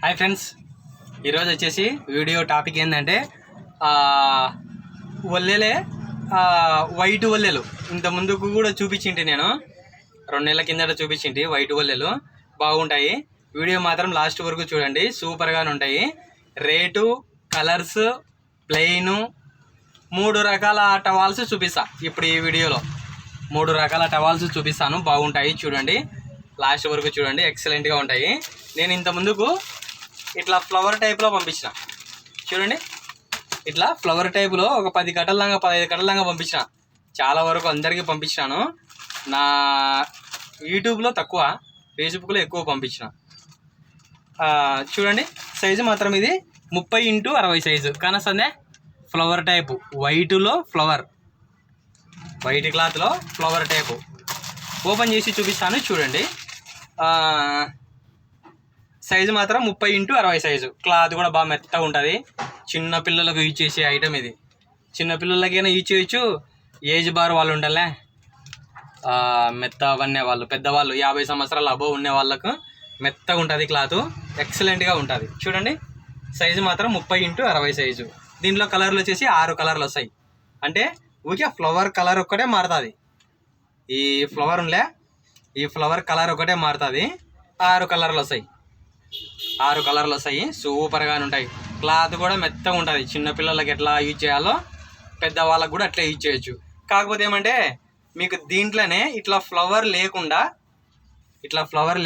Hi friends, ఈరోజు వచ్చేసి video topic ఏంటంటే ఒల్లెలే వైట్ ఒల్లెలు ఇంత ముందుకు కూడా చూపించింటి. నేను 2 నెలల కిందట చూపించింటి. వైట్ ఒల్లెలు బాగుంటాయి. వీడియో మాత్రం లాస్ట్ వరకు చూడండి, సూపర్గానే ఉంటాయి. రేటు, కలర్స్, ప్లెయిన్ 3 రకాల టవాల్స్ చూపిస్తా. ఇప్పుడు ఈ వీడియోలో 3 రకాల టవాల్స్ చూపిస్తాను. బాగుంటాయి, చూడండి, లాస్ట్ వరకు చూడండి. ఎక్సలెంట్గా ఉంటాయి. నేను ఇంత ముందుకు ఇట్లా ఫ్లవర్ టైప్లో పంపించిన, చూడండి. ఇట్లా ఫ్లవర్ టైప్లో ఒక 10 కట్టల దాకా 15 కట్టల దాకా పంపించిన. చాలా వరకు అందరికీ పంపించినాను. నా యూట్యూబ్లో తక్కువ, ఫేస్బుక్లో ఎక్కువ పంపించిన. చూడండి, సైజు మాత్రం ఇది 30x60 సైజు కానొస్తుందే. ఫ్లవర్ టైపు, వైట్లో ఫ్లవర్, వైట్ క్లాత్లో ఫ్లవర్ టైపు ఓపెన్ చేసి చూపిస్తాను, చూడండి. సైజు మాత్రం 30x60 సైజు. క్లాత్ కూడా బాగా మెత్తగా ఉంటుంది. చిన్న పిల్లలకు యూజ్ చేసే ఐటమ్ ఇది. చిన్న పిల్లలకైనా యూజ్ చేయొచ్చు, ఏజ్ బార్ వాళ్ళు ఉండాలే, మెత్తగా వన్నే వాళ్ళు, పెద్దవాళ్ళు 50 సంవత్సరాల అబోవ్ ఉండే వాళ్ళకు మెత్తగా ఉంటుంది క్లాత్. ఎక్సలెంట్గా ఉంటుంది, చూడండి. సైజు మాత్రం 30x60 సైజు. దీంట్లో కలర్లు వచ్చేసి 6 కలర్లు వస్తాయి. అంటే ఊరికే ఫ్లవర్ కలర్ ఒక్కటే మారుతుంది. ఈ ఫ్లవర్ ఉండే, ఈ ఫ్లవర్ కలర్ ఒకటే మారుతుంది. 6 కలర్లు వస్తాయి. 6 కలర్లు వస్తాయి. సూపర్గానే ఉంటాయి. క్లాత్ కూడా మెత్తగా ఉంటుంది. చిన్నపిల్లలకి ఎట్లా యూజ్ చేయాలో పెద్దవాళ్ళకి కూడా అట్లా యూజ్ చేయొచ్చు. కాకపోతే ఏమంటే మీకు దీంట్లోనే ఇట్లా ఫ్లవర్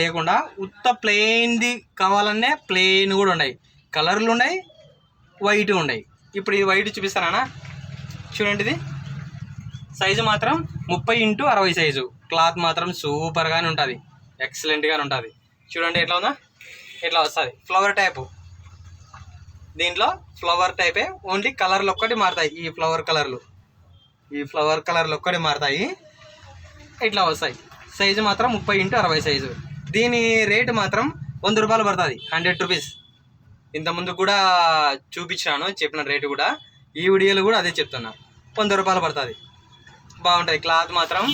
లేకుండా ఉత్త ప్లెయిన్ది కావాలనే ప్లెయిన్ కూడా ఉన్నాయి. కలర్లు ఉన్నాయి, వైట్ ఉన్నాయి. ఇప్పుడు ఈ వైట్ చూపిస్తానా, చూడండి. ఇది సైజు మాత్రం 30x60 సైజు. క్లాత్ మాత్రం సూపర్గానే ఉంటుంది, ఎక్సలెంట్గానే ఉంటుంది. చూడండి ఎట్లా ఉందా, ఇట్లా వస్తుంది. ఫ్లవర్ టైపు, దీంట్లో ఫ్లవర్ టైపే, ఓన్లీ కలర్లు ఒక్కటి మారుతాయి. ఈ ఫ్లవర్ కలర్లు ఒక్కటి మారుతాయి, ఇట్లా వస్తాయి. సైజు మాత్రం 30x60 సైజు. దీని రేటు మాత్రం 100 రూపాయలు పడుతుంది, 100 రూపీస్. ఇంతకుముందు కూడా చూపించాను, చెప్పిన రేటు కూడా ఈ వీడియోలో కూడా అదే చెప్తున్నా. 100 రూపాయలు పడుతుంది. బాగుంటుంది. క్లాత్ మాత్రం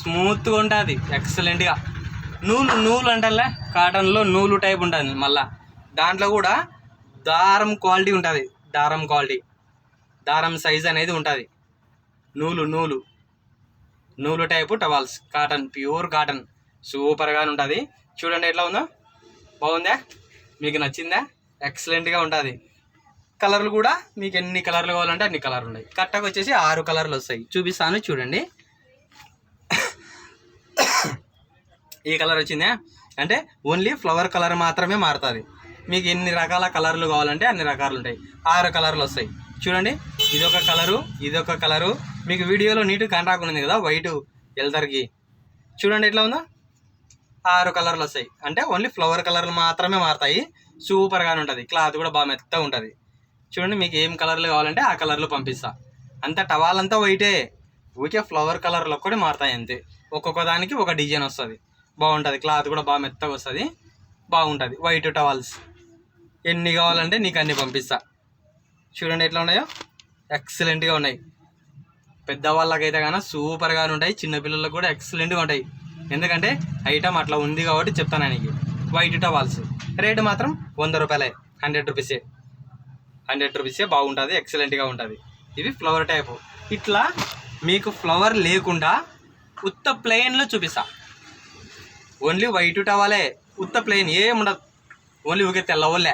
స్మూత్గా ఉంటుంది, ఎక్సలెంట్గా. నూలు అంటారా, కాటన్లో నూలు టైప్ ఉంటుంది. మళ్ళీ దాంట్లో కూడా దారం క్వాలిటీ ఉంటుంది. దారం సైజ్ అనేది ఉంటుంది. నూలు type towels, cotton, pure cotton, సూపర్గానే ఉంటుంది. చూడండి ఎట్లా ఉందో, బాగుందా, మీకు నచ్చిందా? ఎక్సలెంట్గా ఉంటుంది. కలర్లు కూడా మీకు ఎన్ని కలర్లు కావాలంటే అన్ని కలర్లు ఉన్నాయి. కట్టకు వచ్చేసి 6 కలర్లు వస్తాయి. చూపిస్తాను, చూడండి. ఈ కలర్ వచ్చిందే అంటే ఓన్లీ ఫ్లవర్ కలర్ మాత్రమే మారుతుంది. మీకు ఎన్ని రకాల కలర్లు కావాలంటే అన్ని రకాలు ఉంటాయి. 6 కలర్లు వస్తాయి. చూడండి, ఇదొక కలరు. మీకు వీడియోలో నీట్గా కనరాకుండా కదా, వైట్ ఎల్తర్కి. చూడండి ఎట్లా ఉందో, 6 కలర్లు వస్తాయి. అంటే ఓన్లీ ఫ్లవర్ కలర్లు మాత్రమే మారుతాయి. సూపర్గానే ఉంటుంది. క్లాత్ కూడా బాగా మెత్తగా ఉంటుంది. చూడండి, మీకు ఏం కలర్లు కావాలంటే ఆ కలర్లు పంపిస్తా. అంతా టవాల్ అంతా వైటే, ఊరికే ఫ్లవర్ కలర్లు ఒక్కటి మారుతాయి అంతే. ఒక్కొక్క దానికి ఒక డిజైన్ వస్తుంది. బాగుంటుంది. క్లాత్ కూడా బాగా మెత్తగా వస్తుంది, బాగుంటుంది. వైట్ టవాల్స్ ఎన్ని కావాలంటే నీకు అన్ని పంపిస్తా. చూడండి ఎట్లా ఉన్నాయో, ఎక్సలెంట్గా ఉన్నాయి. పెద్దవాళ్ళకైతే కానీ సూపర్గానే ఉంటాయి. చిన్నపిల్లలకు కూడా ఎక్సలెంట్గా ఉంటాయి. ఎందుకంటే ఐటమ్ అట్లా ఉంది కాబట్టి చెప్తాను నీకు. వైట్ టవాల్స్ రేటు మాత్రం 100 రూపాయలే, 100 రూపీసే. 100 రూపీసే. బాగుంటుంది, ఎక్సలెంట్గా ఉంటుంది. ఇవి ఫ్లవర్ టైపు. ఇట్లా మీకు ఫ్లవర్ లేకుండా ఉత్త ప్లెయిన్లో చూపిస్తా. ఓన్లీ వైట్ టవాలే, ఉత్త ప్లెయిన్, ఏముండదు. ఓన్లీ ఊకే తెల్లవోలే,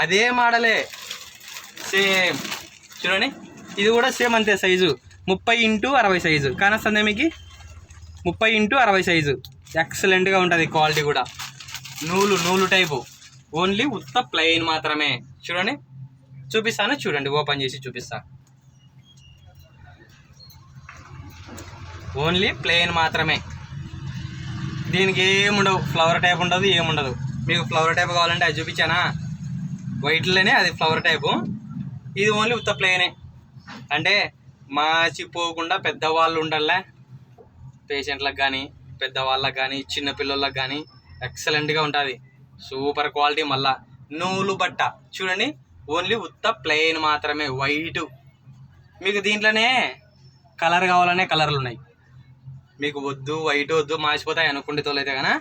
అదే మోడలే, సేమ్. చూడండి, ఇది కూడా సేమ్ అంతే సైజు, 30x60 సైజు కానొస్తుంది మీకు. 30x60 size. ఎక్సలెంట్గా ఉంటుంది. క్వాలిటీ కూడా నూలు టైపు, ఓన్లీ ఉత్త ప్లెయిన్ మాత్రమే. చూడండి, చూపిస్తాను, చూడండి, ఓపెన్ చేసి చూపిస్తా. ఓన్లీ ప్లెయిన్ మాత్రమే. దీనికి ఏముండవు, ఫ్లవర్ టైప్ ఉండదు, ఏముండదు. మీకు ఫ్లవర్ టైప్ కావాలంటే అది చూపించానా, వైట్లోనే అది ఫ్లవర్ టైపు. ఇది ఓన్లీ ఉత్త ప్లెయినే. అంటే మాచిపోకుండా పెద్దవాళ్ళు ఉండాలే, పేషెంట్లకు కానీ పెద్దవాళ్ళకి కానీ చిన్నపిల్లలకు కానీ ఎక్సలెంట్గా ఉంటుంది. Super quality. మళ్ళా నూలు బట్ట, చూడండి, ఓన్లీ ఉత్త ప్లెయిన్ మాత్రమే, వైటు. మీకు దీంట్లోనే కలర్ కావాలనే కలర్లు ఉన్నాయి. మీకు వద్దు, వైట్ వద్దు, మాసిపోతాయి అనుకుంటే తోలైతే కన్నా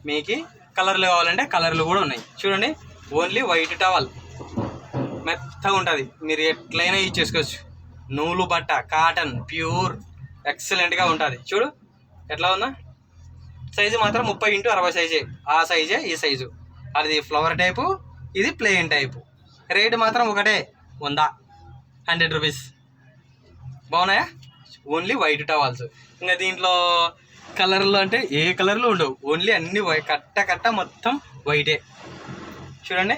మీకు కలర్లు కావాలంటే కలర్లు కూడా ఉన్నాయి. చూడండి, ఓన్లీ వైట్ టవల్, మెత్తగా ఉంటుంది, మీరు ఎట్లయినా యూజ్ చేసుకోవచ్చు. నూలు బట్ట, కాటన్, ప్యూర్, ఎక్సలెంట్గా ఉంటుంది. చూడు ఎట్లా ఉందా. సైజు మాత్రం 30x60 సైజే, ఆ సైజే ఈ సైజు. అది ఫ్లవర్ టైపు, ఇది ప్లెయిన్ టైపు. రేటు మాత్రం ఒకటే, 100 రూపీస్. బాగున్నాయా? Only white towels. ఇంకా దీంట్లో కలర్లు అంటే ఏ కలర్లు ఉండవు, ఓన్లీ అన్ని కట్ట మొత్తం వైటే. చూడండి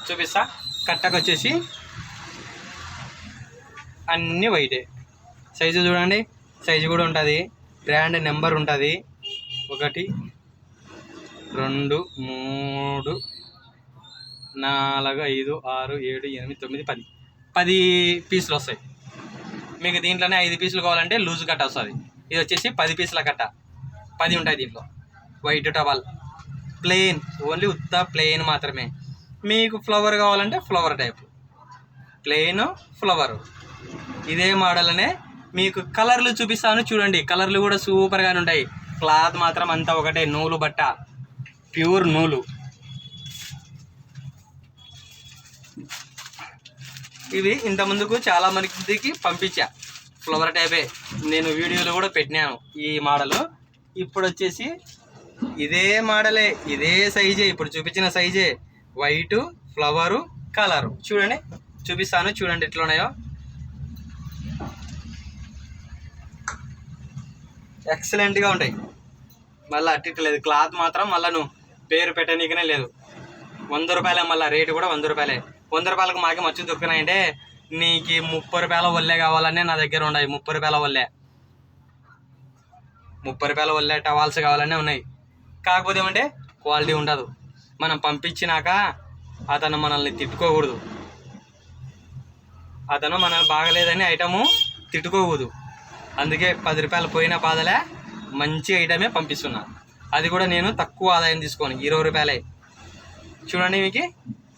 చూపిస్తా. కట్టకు వచ్చేసి అన్నీ వైటే. సైజు చూడండి, సైజు కూడా ఉంటుంది, బ్రాండ్ నెంబర్ ఉంటుంది. 1 2 3 4 5 6 7 8 9 10 పీసులు వస్తాయి. మీకు దీంట్లోనే 5 పీసులు కావాలంటే లూజ్ కట్ట వస్తుంది. ఇది వచ్చేసి 10 పీసుల కట్ట, 10 ఉంటాయి దీంట్లో. వైట్ టవల్, ప్లెయిన్, ఓన్లీ ఉత్త ప్లెయిన్ మాత్రమే. మీకు ఫ్లవర్ కావాలంటే ఫ్లవర్ టైపు, ప్లెయిన్ ఫ్లవర్. ఇదే మోడల్ అనే మీకు కలర్లు చూపిస్తాను చూడండి. కలర్లు కూడా సూపర్గానే ఉంటాయి. క్లాత్ మాత్రం అంతా ఒకటే, నూలు బట్ట, ప్యూర్ నూలు. ఇవి ఇంత ముందుకు చాలా మందికి పంపించా, ఫ్లవర్ టైపే. నేను వీడియోలో కూడా పెట్టినాను ఈ మోడలు. ఇప్పుడు వచ్చేసి ఇదే మోడలే, ఇదే సైజే, ఇప్పుడు చూపించిన సైజే, వైటు, ఫ్లవరు, కలరు. చూడండి చూపిస్తాను, చూడండి ఎట్లా ఉన్నాయో. ఎక్సలెంట్గా ఉంటాయి. మళ్ళీ అట్టిట్లేదు. క్లాత్ మాత్రం మళ్ళీ నువ్వు పేరు పెట్టనీకనే లేదు. 100 రూపాయలే, మళ్ళీ రేటు కూడా 100 రూపాయలే. 100 రూపాయలకు మాకే మచ్చు దొరికినాయంటే నీకు 30 రూపాయల వల్లే కావాలనే నా దగ్గర ఉన్నాయి. 30 రూపాయల వల్లే, 30 రూపాయల వల్లే టవాల్స్ కావాలనే ఉన్నాయి. కాకపోతే ఏమంటే క్వాలిటీ ఉండదు. మనం పంపించినాక అతను మనల్ని తిట్టుకోకూడదు, అతను మనల్ని బాగలేదని ఐటము తిట్టుకోకూడదు. అందుకే 10 రూపాయలు పోయిన బాధలే, మంచి ఐటమే పంపిస్తున్నా. అది కూడా నేను తక్కువ ఆదాయం తీసుకొని 20 రూపాయలే. చూడండి,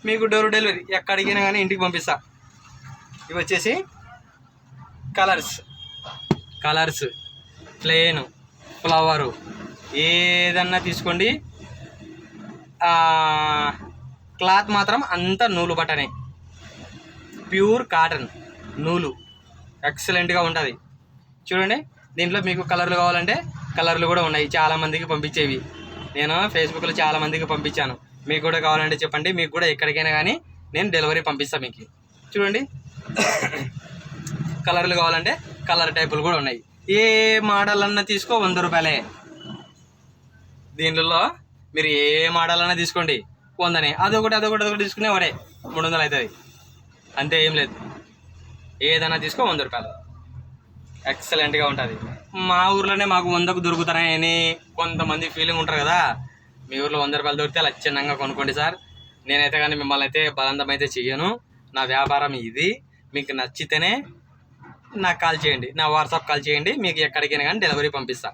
మీకు డోర్ డెలివరీ ఎక్కడికైనా కానీ ఇంటికి పంపిస్తా. ఇవి వచ్చేసి కలర్స్ ప్లెయిన్, ఫ్లవరు, ఏదన్నా తీసుకోండి. క్లాత్ మాత్రం అంతా నూలు బట్టనే, ప్యూర్ కాటన్ నూలు, ఎక్సలెంట్గా ఉంటుంది. చూడండి, దీంట్లో మీకు కలర్లు కావాలంటే కలర్లు కూడా ఉన్నాయి. చాలామందికి పంపించేవి నేను ఫేస్బుక్లో చాలామందికి పంపించాను. మీకు కూడా కావాలంటే చెప్పండి, మీకు కూడా ఎక్కడికైనా కానీ నేను డెలివరీ పంపిస్తాను మీకు. చూడండి, కలర్లు కావాలంటే కలర్ టైపులు కూడా ఉన్నాయి. ఏ మోడల్ అన్నా తీసుకో 100 రూపాయలే. దీనిలో మీరు ఏ మోడల్ అన్నా తీసుకోండి 100నే. అదొకటి తీసుకునే వాడే 300 అవుతుంది, అంతే, ఏం లేదు. ఏదైనా తీసుకో 100 రూపాయలు, ఎక్సలెంట్గా ఉంటుంది. మా ఊర్లోనే మాకు 100కు దొరుకుతాయని కొంతమంది ఫీలింగ్ ఉంటారు కదా. మీ ఊర్లో 100 రూపాయలు దొరికితే లక్షణంగా కొనుక్కోండి సార్. నేనైతే కానీ మిమ్మల్ని అయితే బలవంతం అయితే చెయ్యను. నా వ్యాపారం ఇది. మీకు నచ్చితేనే నాకు కాల్ చేయండి, నా వాట్సాప్ కాల్ చేయండి. మీకు ఎక్కడికైనా కానీ డెలివరీ పంపిస్తా,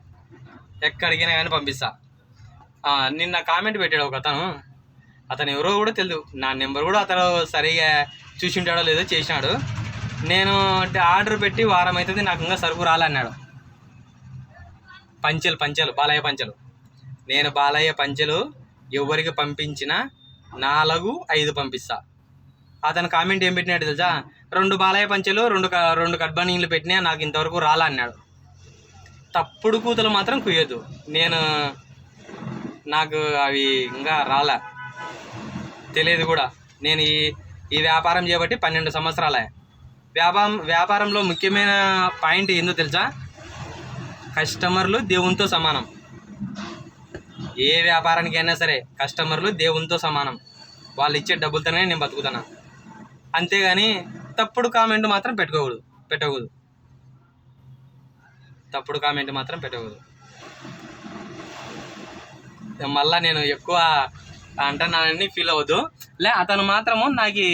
ఎక్కడికైనా కానీ పంపిస్తా. నిన్న కామెంట్ పెట్టాడు ఒక అతను ఎవరో కూడా తెలియదు. నా నెంబర్ కూడా అతను సరిగా చూసి ఉంటాడో లేదో చేసినాడు. నేను ఆర్డర్ పెట్టి వారం అవుతుంది, నాకు ఇంకా సరుకు రాలన్నాడు. పంచెలు బాలయ్య పంచెలు. నేను బాలయ్య పంచెలు ఎవరికి పంపించినా 4-5 పంపిస్తా. అతను కామెంట్ ఏం పెట్టినాడు తెలుసా, 2 బాలయ్య పంచెలు 2 కడ్బనీలు పెట్టినా నాకు ఇంతవరకు రాలా అన్నాడు. తప్పుడు కూతలు మాత్రం కుయ్యద్దు. నాకు అవి ఇంకా రాలే, తెలియదు కూడా. నేను ఈ వ్యాపారం చేయబట్టి 12 సంవత్సరాలే. వ్యాపారంలో ముఖ్యమైన పాయింట్ ఏందో తెలుసా, కస్టమర్లు దేవునితో సమానం. ఏ వ్యాపారానికైనా సరే కస్టమర్లు దేవునితో సమానం. వాళ్ళు ఇచ్చే డబ్బులతోనే నేను బతుకుతాను. అంతేగాని తప్పుడు కామెంట్ మాత్రం పెట్టకూడదు. తప్పుడు కామెంట్ మాత్రం పెట్టకూడదు. మళ్ళీ నేను ఎక్కువ అంటున్నానని ఫీల్ అవ్వద్దు. అతను మాత్రము నాకు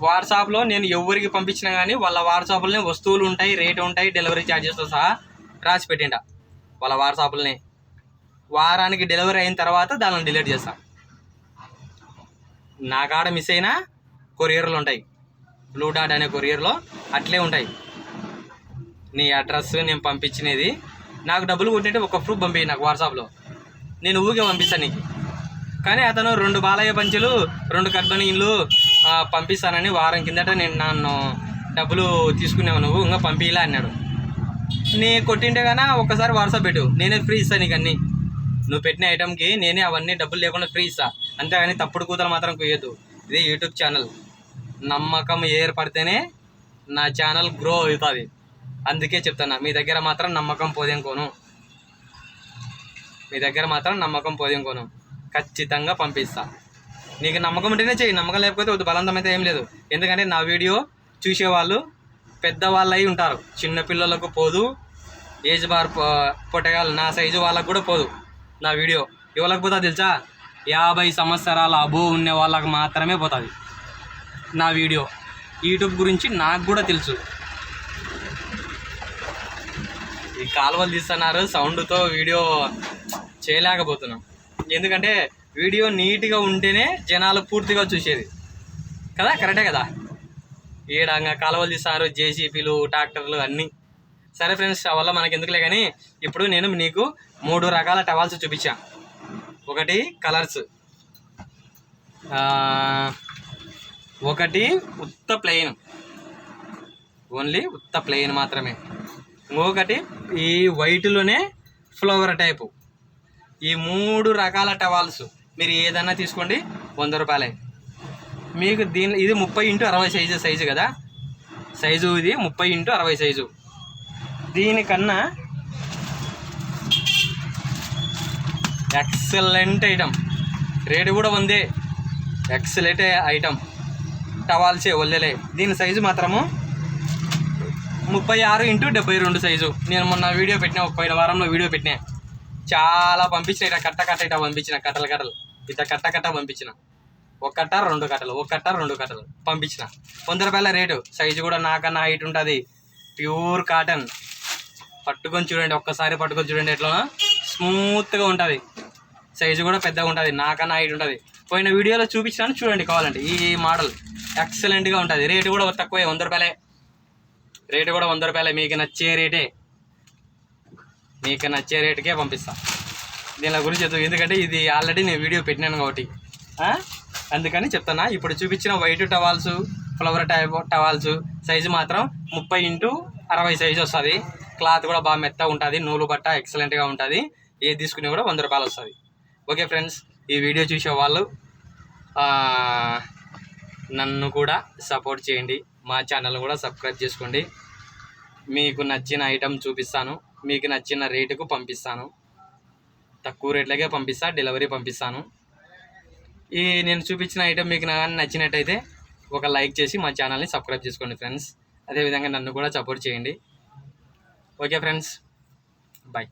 వాట్సాప్లో నేను ఎవరికి పంపించినా కానీ వాళ్ళ వాట్సాప్లోనే వస్తువులు ఉంటాయి, రేటు ఉంటాయి, డెలివరీ ఛార్జెస్తో సహా రాసి పెట్టిండ. వాళ్ళ వాట్సాప్లోనే వారానికి డెలివరీ అయిన తర్వాత దానిని డిలీట్ చేస్తా. నా కాడ మిస్ అయినా కొరియర్లు ఉంటాయి, బ్లూ డాట్ అనే కొరియర్లో అట్లే ఉంటాయి. నీ అడ్రస్ నేను పంపించినది, నాకు డబ్బులు కొట్టినట్టు ఒక ప్రూఫ్ పంపించి నాకు వాట్సాప్లో నేను ఊరికే పంపిస్తాను నీకు. కానీ అతను 2 బాలయ్య పంచులు 2 కర్బనీళ్ళు పంపిస్తానని వారం కిందట నేను నన్ను డబ్బులు తీసుకునేవు, నువ్వు ఇంకా పంపిలా అన్నాడు. నీ కొట్టింటే కన్నా ఒక్కసారి వాట్సాప్ పెట్టు, నేనే ఫ్రీ ఇస్తాను నీకు అన్నీ. నువ్వు పెట్టిన ఐటమ్కి నేనే అవన్నీ డబ్బులు లేకుండా ఫ్రీ ఇస్తా, అంతేగాని తప్పుడు కూతలు మాత్రం కుయ్యద్దు. ఇది యూట్యూబ్ ఛానల్, నమ్మకం ఏర్పడితేనే నా ఛానల్ గ్రో అవుతుంది. అందుకే చెప్తున్నా, మీ దగ్గర మాత్రం నమ్మకం పోదేంకోను, మీ దగ్గర మాత్రం నమ్మకం పోదేంకోను. ఖచ్చితంగా పంపిస్తా. నీకు నమ్మకం ఉంటేనే చెయ్యి, నమ్మకం లేకపోతే వద్దు. బలవంతం అయితే ఏం లేదు. ఎందుకంటే నా వీడియో చూసేవాళ్ళు పెద్దవాళ్ళు అయి ఉంటారు, చిన్నపిల్లలకు పోదు, ఏజ్ బార్ పొట్టగాలు నా సైజు వాళ్ళకు కూడా పోదు నా వీడియో. ఎవరికి పోతుంది తెలుసా? 50 సంవత్సరాల అబో ఉండే వాళ్ళకి మాత్రమే పోతుంది నా వీడియో. యూట్యూబ్ గురించి నాకు కూడా తెలుసు. ఈ కాలువలు తీస్తున్నారు, సౌండ్తో వీడియో చేయలేకపోతున్నాం. ఎందుకంటే వీడియో నీట్గా ఉంటేనే జనాలు పూర్తిగా చూసేది కదా, కరెక్టే కదా. ఈడంగా కాలువలు తీస్తారు, జేసీపీలు, ట్రాక్టర్లు అన్నీ. సరే ఫ్రెండ్స్, వల్ల మనకి ఎందుకులే. కానీ ఇప్పుడు నేను నీకు 3 రకాల టవాల్స్ చూపించా. ఒకటి కలర్స్, ఒకటి ఉత్త ప్లెయిన్, ఓన్లీ ఉత్త ప్లెయిన్ మాత్రమే. ఇంకొకటి ఈ వైట్లోనే ఫ్లవర్ టైపు. ఈ 3 రకాల టవాల్స్ మీరు ఏదన్నా తీసుకోండి, 100 రూపాయలే మీకు. ఇది 30x60 సైజు కదా, సైజు ఇది 30x60 సైజు. దీనికన్నా ఎక్సలెంట్ ఐటమ్, రేటు కూడా ఉందే. ఎక్సలెంట్ ఐటమ్, టవాల్సే ఒళ్ళలే. దీని సైజు మాత్రము 36x72 సైజు. నేను మొన్న వీడియో పెట్టినా, 30 వారంలో వీడియో పెట్టినా. చాలా పంపించిన, ఇట్లా కట్ట ఇట్లా పంపించిన, కట్టలు ఇట్లా కట్ట పంపించిన. 1 కట్ట 2 కట్టలు, 1 కట్ట 2 కట్టలు పంపించిన. 100 రూపాయల రేటు. సైజు కూడా నాకన్నా హైట్ ఉంటుంది. Pure cotton. పట్టుకొని చూడండి, ఒక్కసారి పట్టుకొని చూడండి, ఎట్లా స్మూత్గా ఉంటుంది. సైజు కూడా పెద్దగా ఉంటుంది, నాకన్నా హైట్ ఉంటుంది. పోయిన వీడియోలో చూపించాను, చూడండి కావాలంటే. ఈ మోడల్ ఎక్సలెంట్గా ఉంటుంది. రేటు కూడా తక్కువే, 100 రూపాయలే. రేటు కూడా 100 రూపాయలే. మీకు నచ్చే రేటే, మీకు నచ్చే రేటుకే పంపిస్తా. దీని గురించి చెప్తాను, ఎందుకంటే ఇది ఆల్రెడీ నేను వీడియో పెట్టినాను కాబట్టి అందుకని చెప్తాను. ఇప్పుడు చూపించిన white towels, flower type towels size మాత్రం 30x60 సైజు వస్తుంది. క్లాత్ కూడా బాగా మెత్తగా ఉంటుంది, నూలు బట్ట ఎక్సలెంట్గా ఉంటుంది. ఏది తీసుకుని కూడా 100 రూపాయలు వస్తుంది. ఓకే ఫ్రెండ్స్, ఈ వీడియో చూసే వాళ్ళు నన్ను కూడా సపోర్ట్ చేయండి, మా ఛానల్ కూడా సబ్స్క్రైబ్ చేసుకోండి. మీకు నచ్చిన ఐటమ్ చూపిస్తాను, మీకు నచ్చిన రేటుకు పంపిస్తాను. తక్కువ రేట్లకే పంపిస్తా, డెలివరీ పంపిస్తాను. ఈ నేను చూపించిన ఐటమ్ మీకు నచ్చినట్టయితే ఒక లైక్ చేసి మా ఛానల్ని సబ్స్క్రైబ్ చేసుకోండి ఫ్రెండ్స్. అదేవిధంగా నన్ను కూడా సపోర్ట్ చేయండి. Okay friends, bye.